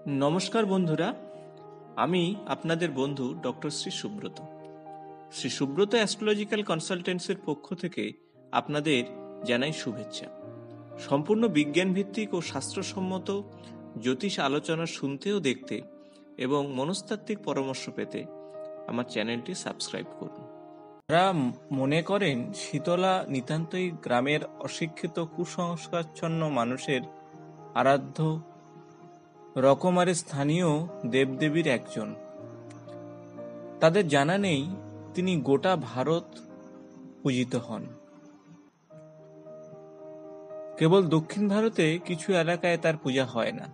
নমস্কার বন্ধুরা, আমি আপনাদের বন্ধু ডক্টর শ্রী সুব্রত। শ্রী সুব্রত অ্যাস্ট্রোলজিক্যাল কনসালটেন্সির পক্ষ থেকে আপনাদের জানাই শুভেচ্ছা। সম্পূর্ণ বিজ্ঞান ভিত্তিক ও শাস্ত্রসম্মত জ্যোতিষ আলোচনা শুনতে ও দেখতে এবং মনস্তাত্ত্বিক পরামর্শ পেতে আমার চ্যানেলটি সাবস্ক্রাইব করুন। যারা মনে করেন শীতলা নিতান্তই গ্রামের অশিক্ষিত কুসংস্কারচ্ছন্ন মানুষের আরাধ্য রকমারি স্থানীয় দেবদেবীর একজন, তাদের জানা নেই তিনি গোটা ভারত পূজিত হন। কেবল দক্ষিণ ভারতে কিছু এলাকায় তার পূজা হয় না,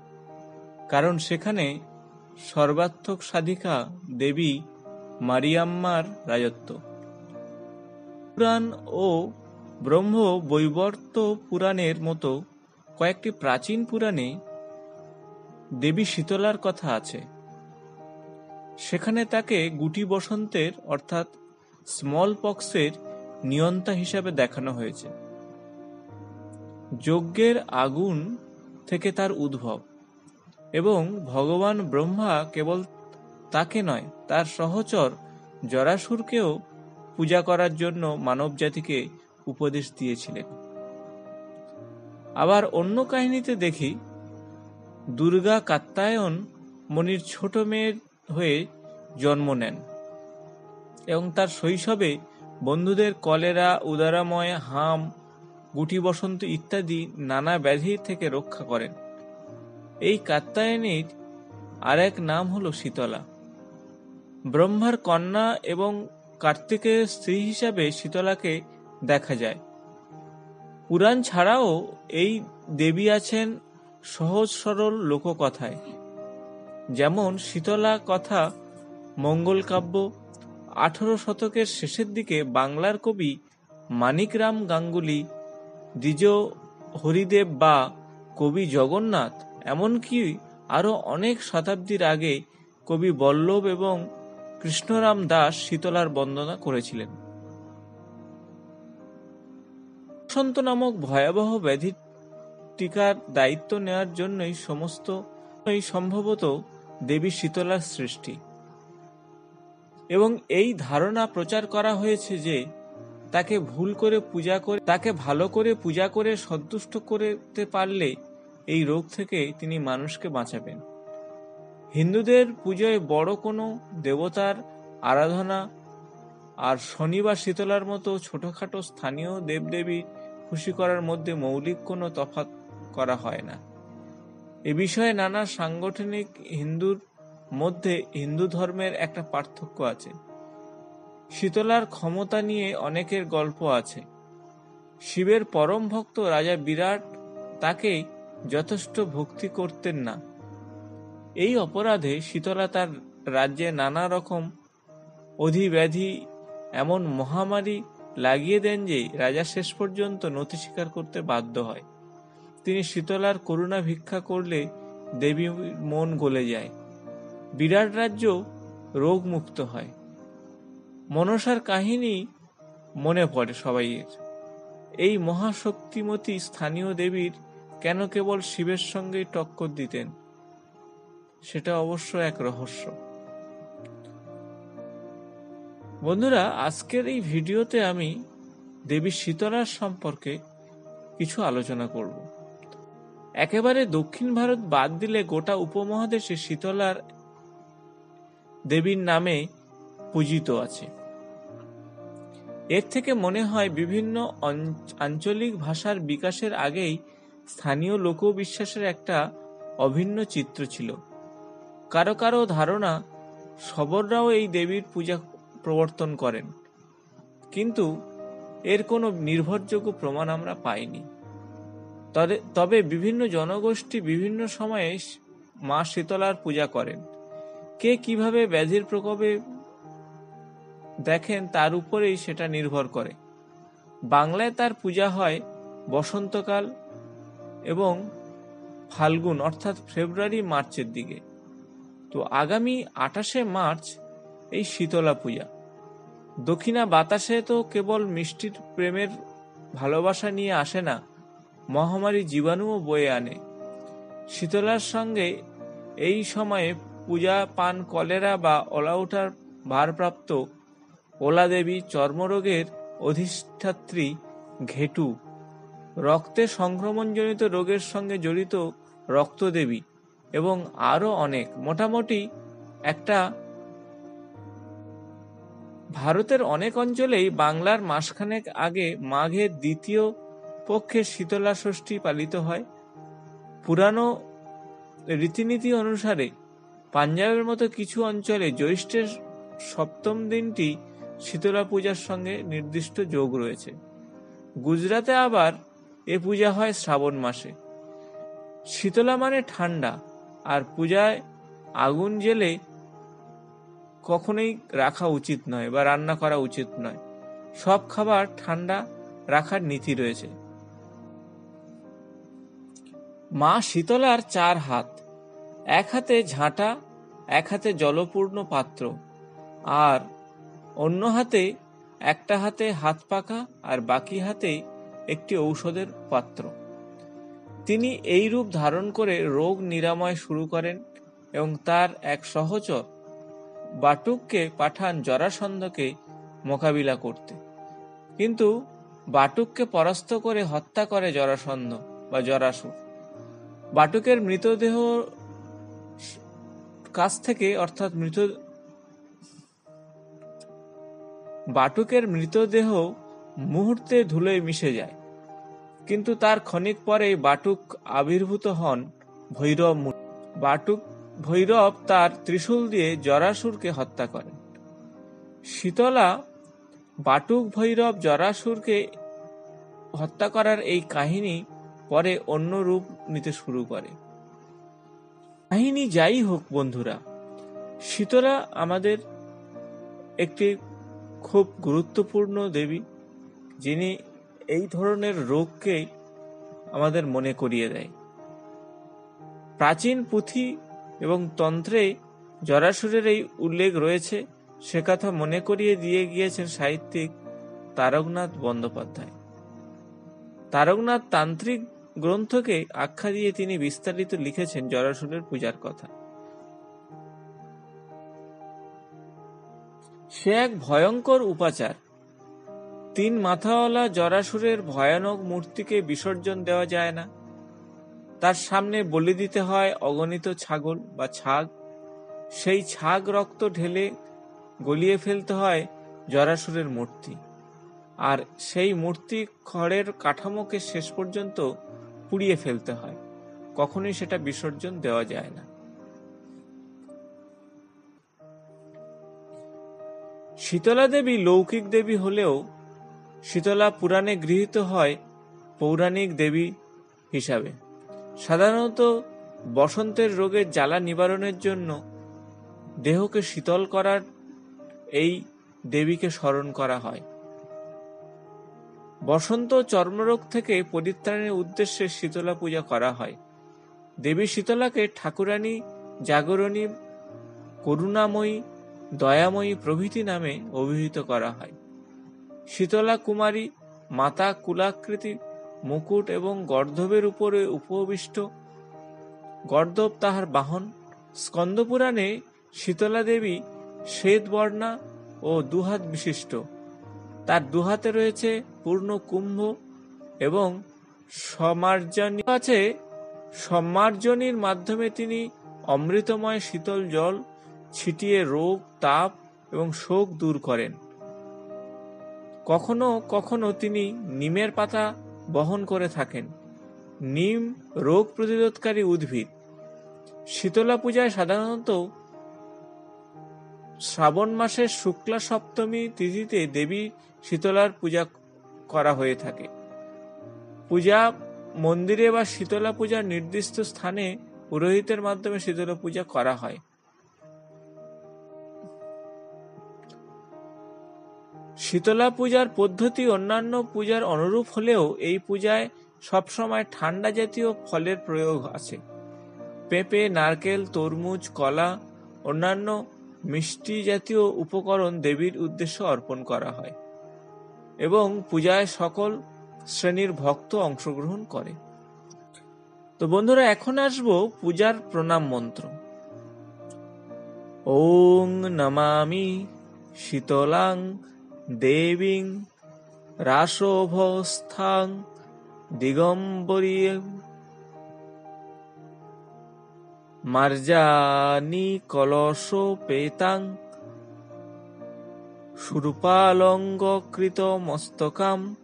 কারণ সেখানে সর্বাত্মক সাধিকা দেবী মারিয়াম্মার রাজত্ব। পুরাণ ও ব্রহ্ম বৈবর্ত পুরাণের মতো কয়েকটি প্রাচীন পুরাণে দেবী শীতলার কথা আছে। সেখানে তাকে গুটি বসন্তের অর্থাৎ স্মল পক্সের নিয়ন্তা হিসাবে দেখানো হয়েছে। যজ্ঞের আগুন থেকে তার উদ্ভব এবং ভগবান ব্রহ্মা কেবল তাকে নয়, তার সহচর জরাসুরকেও পূজা করার জন্য মানব জাতিকে উপদেশ দিয়েছিলেন। আবার অন্য কাহিনীতে দেখি দুর্গা কাত্যায়ন মণির ছোট মেয়ের হয়ে জন্ম নেন এবং তার শৈশবে বন্ধুদের কলেরা, উদারাময়, হাম, গুটি বসন্ত ইত্যাদি নানা ব্যাধি থেকে রক্ষা করেন। এই কাত্যায়নীর আরেক নাম হল শীতলা। ব্রহ্মার কন্যা এবং কার্তিকের স্ত্রী হিসাবে শীতলাকে দেখা যায়। পুরাণ ছাড়াও এই দেবী আছেন সহজ সরল লোককথায়, যেমন শীতলা কথা মঙ্গল কাব্য। 18 শতকের শেষের দিকে বাংলার কবি মানিকরাম গাঙ্গুলি, দ্বিজ হরিদেব বা কবি জগন্নাথ, এমনকি আরো অনেক শতাব্দীর আগে কবি বল্লভ এবং কৃষ্ণরাম দাস শীতলার বন্দনা করেছিলেন। বসন্ত নামক ভয়াবহ ব্যাধির টিকার দায়িত্ব নেওয়ার জন্যই সম্ভবত দেবী শীতলার সৃষ্টি, এবং এই ধারণা প্রচার করা হয়েছে যে তাকে ভালো করে পূজা করে সন্তুষ্ট করতে পারলে এই রোগ থেকে তিনি মানুষকে বাঁচাবেন। হিন্দুদের পুজোয় বড় কোনো দেবতার আরাধনা আর শনি বা শীতলার মতো ছোটখাটো স্থানীয় দেবদেবী খুশি করার মধ্যে মৌলিক কোনো তফাৎ করা হয় না। এ বিষয়ে নানা সাংগঠনিক হিন্দুর মধ্যে হিন্দু ধর্মের একটা পার্থক্য আছে। শীতলার ক্ষমতা নিয়ে অনেকের গল্প আছে। শিবের পরম ভক্ত রাজা বিরাট তাকে যথেষ্ট ভক্তি করতেন না। এই অপরাধে শীতলা তার রাজ্যে নানা রকম অধিব্যাধি এমন মহামারী লাগিয়ে দেন যে রাজা শেষ পর্যন্ত নথি স্বীকার করতে বাধ্য হয়। তিনি শীতলার করুণা ভিক্ষা করলে দেবীর মন গলে যায়, বিরাট রাজ্য রোগ মুক্ত হয়। মনসার কাহিনী মনে পড়ে সবাইয়ের। এই মহাশক্তিমতী স্থানীয় দেবীর কেন কেবল শিবের সঙ্গেই টক্কর দিতেন, সেটা অবশ্য এক রহস্য। বন্ধুরা, আজকের এই ভিডিওতে আমি দেবী শীতলার সম্পর্কে কিছু আলোচনা করব। একেবারে দক্ষিণ ভারত বাদ দিলে গোটা উপমহাদেশে শীতলার দেবীর নামে পূজিত আছে। এর থেকে মনে হয় বিভিন্ন আঞ্চলিক ভাষার বিকাশের আগেই স্থানীয় লোকবিশ্বাসের একটা অভিন্ন চিত্র ছিল। কারো কারো ধারণা শবররাও এই দেবীর পূজা প্রবর্তন করেন, কিন্তু এর কোনো নির্ভরযোগ্য প্রমাণ আমরা পাইনি। তবে বিভিন্ন জনগোষ্ঠী বিভিন্ন সময়ে মা শীতলার পূজা করেন। কে কিভাবে ব্যাধির প্রকোপে দেখেন তার উপরেই সেটা নির্ভর করে। বাংলায় তার পূজা হয় বসন্তকাল এবং ফাল্গুন অর্থাৎ ফেব্রুয়ারি মার্চের দিকে। তো আগামী 28শে মার্চ এই শীতলা পূজা। দক্ষিণা বাতাসে তো কেবল মিষ্টির প্রেমের ভালোবাসা নিয়ে আসে না, মহামারী জীবাণুও বয়ে আনে। শীতলার সঙ্গে এই সময়ে পূজা পান কলেরা বা ওলাউঠার ভারপ্রাপ্ত ওলা দেবী, চর্মরোগের অধিষ্ঠাত্রী ঘেটু, রক্তে সংক্রমণজনিত রোগের সঙ্গে জড়িত রক্তদেবী এবং আরো অনেক। মোটামুটি একটা ভারতের অনেক অঞ্চলেই বাংলার মাসখানেক আগে মাঘের দ্বিতীয় পক্ষের শীতলা ষষ্ঠী পালিত হয়। পুরানো রীতিনীতি অনুসারে পাঞ্জাবের মতো কিছু অঞ্চলে জ্যৈষ্ঠের সপ্তম দিনটি শীতলা পূজার সঙ্গে নির্দিষ্ট যোগ রয়েছে। গুজরাতে আবার এ পূজা হয় শ্রাবণ মাসে। শীতলা মানে ঠান্ডা, আর পূজায় আগুন জেলে কখনোই রাখা উচিত নয় বা রান্না করা উচিত নয়। সব খাবার ঠান্ডা রাখার নীতি রয়েছে। মা শীতলার 4 হাত, এক হাতে ঝাঁটা, এক হাতে জলপূর্ণ পাত্র, আর অন্য হাতে একটা হাতে হাত পাখা আর বাকি হাতে একটি ঔষধের পাত্র। তিনি এই রূপ ধারণ করে রোগ নিরাময় শুরু করেন এবং তার এক সহচর বাটুককে পাঠান জরাসন্ধকে মোকাবিলা করতে। কিন্তু বাটুককে পরাস্ত করে হত্যা করে জরাসন্ধ বা জরাসুর। বাটুকের মৃতদেহ কাছ থেকে অর্থাৎ বাটুকের মৃতদেহ মুহূর্তে ধুলোয় মিশে যায়। কিন্তু তার ক্ষণিক পরেই বাটুক আবির্ভূত হন ভৈরব। ভৈরব তার ত্রিশূল দিয়ে জরাসুরকে হত্যা করেন। শীতলা বাটুক ভৈরব জরাসুরকে হত্যা করার এই কাহিনী পরে অন্য রূপ নিতে শুরু করে। কাহিনী যাই হোক বন্ধুরা, শীতলা আমাদের একটি খুব গুরুত্বপূর্ণ দেবী, যিনি এই ধরনের রোগকে আমাদের মনে করিয়ে দেয়। প্রাচীন পুঁথি এবং তন্ত্রে জরাসুরের এই উল্লেখ রয়েছে, সে কথা মনে করিয়ে দিয়ে গিয়েছেন সাহিত্যিক তারকনাথ বন্দ্যোপাধ্যায়। তারকনাথ তান্ত্রিক গ্রন্থকে আখ্যা দিয়ে তিনি বিস্তারিত লিখেছেন জরাসুরের পূজার কথা। সে এক ভয়ঙ্কর উপাচার। 3 মাথাওয়ালা জরাসুরের ভয়ানক মূর্তিকে বিসর্জন দেওয়া যায় না। তার সামনে বলি দিতে হয় অগণিত ছাগল বা ছাগ। সেই ছাগ রক্ত ঢেলে গলিয়ে ফেলতে হয় জরাসুরের মূর্তি, আর সেই মূর্তি খড়ের কাঠামোকে শেষ পর্যন্ত পুড়িয়ে ফেলতে হয়। কখনোই সেটা বিসর্জন দেওয়া যায় না। শীতলা দেবী লৌকিক দেবী হলেও শীতলা পুরাণে গৃহীত হয় পৌরাণিক দেবী হিসাবে। সাধারণত বসন্তের রোগের জ্বালা নিবারণের জন্য দেহকে শীতল করার এই দেবীকে স্মরণ করা হয়। বসন্ত চর্মরোগ থেকে পরিত্রাণের উদ্দেশ্যে শীতলা পূজা করা হয়। দেবী শীতলাকে ঠাকুরানী, জাগরণী, করুণাময়ী, দয়াময়ী প্রভৃতি নামে অভিহিত করা হয়। শীতলা কুমারী মাতা কুলাকৃতি মুকুট এবং গর্ধবের উপরে উপবিষ্ট, গর্ধব তাহার বাহন। স্কন্দপুরাণে শীতলা দেবী শ্বেতবর্ণা ও 2 হাত বিশিষ্ট। তার 2 হাতে রয়েছে পূর্ণ কুম্ভ এবং সমার্জনী আছে। সম্মার্জনীর মাধ্যমে তিনি অমৃতময় শীতল জল ছিটিয়ে রোগ, তাপ এবং শোক দূর করেন। কখনো কখনো তিনি নিমের পাতা বহন করে থাকেন। নিম রোগ প্রতিরোধকারী উদ্ভিদ। শীতলা পূজায় সাধারণত শ্রাবণ মাসের শুক্লা সপ্তমী তিথিতে দেবী শীতলার পূজা করা হয়ে থাকে। পূজা মন্দিরে বা শীতলা পূজার নির্দিষ্ট স্থানে পুরোহিতের মাধ্যমে শীতলা পূজা করা হয়। শীতলা পূজার পদ্ধতি অন্যান্য পূজার অনুরূপ হলেও এই পূজায় সবসময় ঠান্ডা জাতীয় ফলের প্রয়োগ আছে। পেঁপে, নারকেল, তরমুজ, কলা, অন্যান্য মিষ্টি জাতীয় উপকরণ দেবীর উদ্দেশ্যে অর্পণ করা হয় এবং পূজায় সকল শ্রেণীর ভক্ত অংশগ্রহণ করে। তো বন্ধুরা, এখন আসবো পূজার প্রণাম মন্ত্র। ওং নমামি শীতলাং দেবীং রাসোভস্থাং দিগম্বরীং মার্জানি কলশোপেতাং সুরূপালঙ্কৃত মস্তকাম।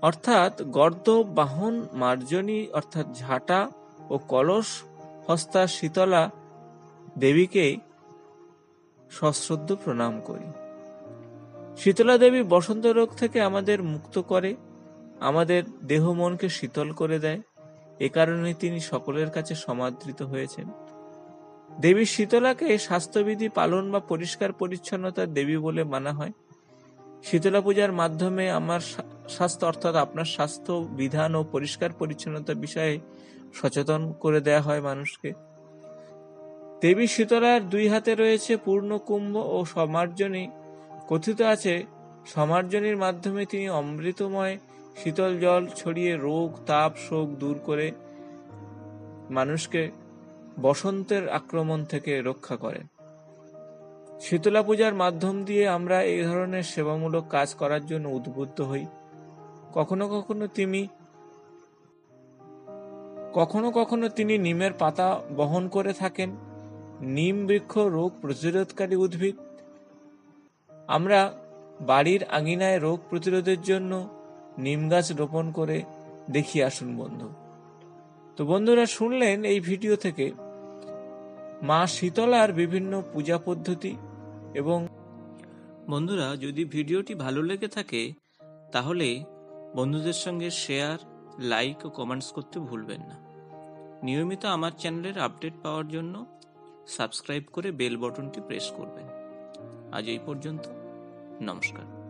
অর্থাৎ গর্দ বাহন মার্জনী অর্থাৎ ঝাঁটা ও কলস হস্তা শীতলা দেবীকে সশ্রদ্ধ প্রণাম করি। শীতলা দেবী বসন্ত রোগ থেকে আমাদের মুক্ত করে, আমাদের দেহ মনকে শীতল করে দেয়। এ কারণে তিনি সকলের কাছে সমাদৃত হয়েছেন। দেবী শীতলাকে স্বাস্থ্যবিধি পালন বা পরিষ্কার পরিচ্ছন্নতার দেবী বলে মানা হয়। শীতলা পূজার মাধ্যমে আমার স্বাস্থ্য অর্থাৎ আপনার স্বাস্থ্য বিধান ও পরিষ্কার পরিচ্ছন্নতা বিষয়ে সচেতন করে দেয়া হয় মানুষকে। দেবী শীতলার দুই হাতে রয়েছে পূর্ণ কুম্ভ ও সমার্জনী। কথিত আছে সমার্জনীর মাধ্যমে তিনি অমৃতময় শীতল জল ছড়িয়ে রোগ তাপ শোক দূর করে মানুষকে বসন্তের আক্রমণ থেকে রক্ষা করেন। শীতলা পূজার মাধ্যম দিয়ে আমরা এই ধরনের সেবামূলক কাজ করার জন্য উদ্বুদ্ধ হই। কখনো কখনো তিনি নিমের পাতা বহন করে থাকেন। নিম বৃক্ষ রোগ প্রতিরোধকারী উদ্ভিদ। আমরা বাড়ির আঙিনায় রোগ প্রতিরোধের জন্য নিম গাছ রোপণ করে দেখি আসুন বন্ধু। তো বন্ধুরা, শুনলেন এই ভিডিও থেকে মা শীতলার বিভিন্ন পূজা পদ্ধতি। এবং বন্ধুরা, যদি ভিডিওটি ভালো লেগে থাকে তাহলে বন্ধুদের সঙ্গে শেয়ার, লাইক ও কমেন্টস করতে ভুলবেন না। নিয়মিত আমার চ্যানেলের আপডেট পাওয়ার জন্য সাবস্ক্রাইব করে বেল বাটনটি প্রেস করবেন। আজ এই পর্যন্ত, নমস্কার।